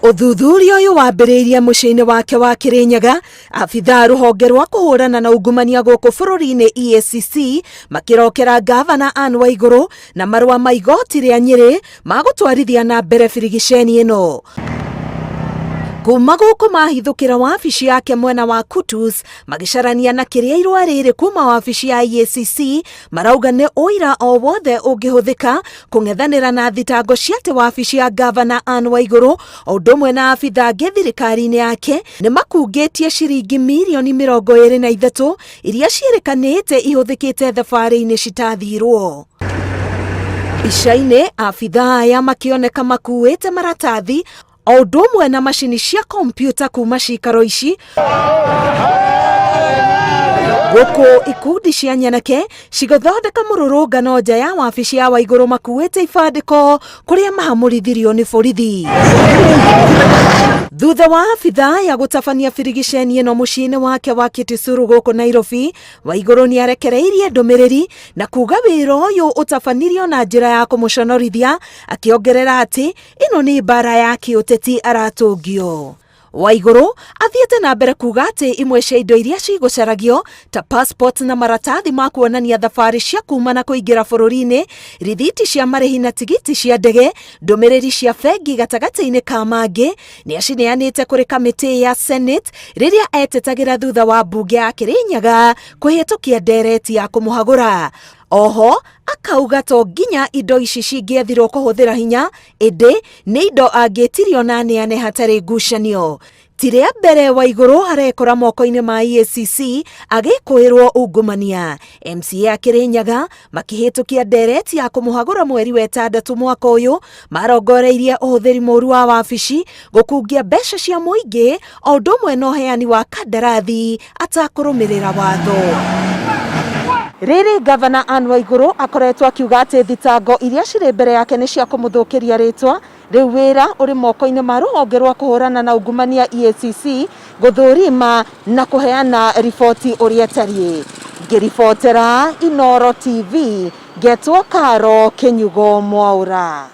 Uthuthuria uyu wambiriirie muciini wake wa Kirinyaga, afitha ruhonge rwa kuhurana na ungumania guku bururi-ini EACC makirokera gavana Anne Waiguru na marua ma igoti ria Nyeri magutwarithia na mbere birigiceni ino. Kuma guku mahithukira wabici yake mwena wa Kutus magicarania na kiria irua riri kuma wabici ya EACC marauga ni uira o wothe ungihuthika kung'ethanira na thitango ciate wabici ya gavana Anne Waiguru o ndumwe na afitha angi thirikari-ini yake ni makungitie ciringi mirioni 23 iria cierikanite ihuthikite thabari-ini citathirwo. Bica-ini afitha aya makioneka makuite maratathi o ndumwe na macini cia kompyuta kuma cikaro ici guku ikundi cia nyanake cigothondeka mururungano nja ya wabici ya Waiguru makuite ibandiko kuria mahamurithirio ni borithi. Thutha wa afitha ya gutabania birigiceni ino muciini wake wa Kitisuru guku Nairobi, Waiguru ni arekereirie ndumiriri na kuuga wira uyu utabanirio na njira ya kumuconorithia, akiongerera ati ino ni bara ya kiuteti aratungio. Waiguru athiete na mbere kuga ati imwe cia indo iria cigucaragio ta passport na maratathi ma kuonania thabari cia kuma na kuingira bururi-ini, rithiti cia marihi na tigiti cia ndege, ndumiriri cia bengi gatagati-ini ka mangi ni acineanite kuri kamiti ya Senate riria etetagira thutha wa mbunge ya Kirinyaga kuhitukia ndereti ya kumuhagura. Oho akauga to nginya indo ici cingiethirwo kuhuthira hinya, indi ni indo angitirio na neane hatari ngucanio. Tiria mbere Waiguru arekora moko-ini ma EACC agikuirwo ungumania. MCA Kirinyaga makihitukia ndereti ya kumuhagura mweri wa 6 mwaka uyu marongoreirie uhuthiri muru wa wabici gukungia mbeca cia muingi o ndumwe no heani wa kandarathi atakurumirira watho. Riri gavana Anne Waiguru akoretwo akiuga ati thitango iria ciri mbere yake ni cia kumuthukiria ritwa, riu wira uri moko-ini ma ruhonge rwa kuhurana na ungumania EACC guthurima na kuheana riboti uria tari. Ngiribotera Inooro TV, Getwo Karo Kinyugo Mwaura.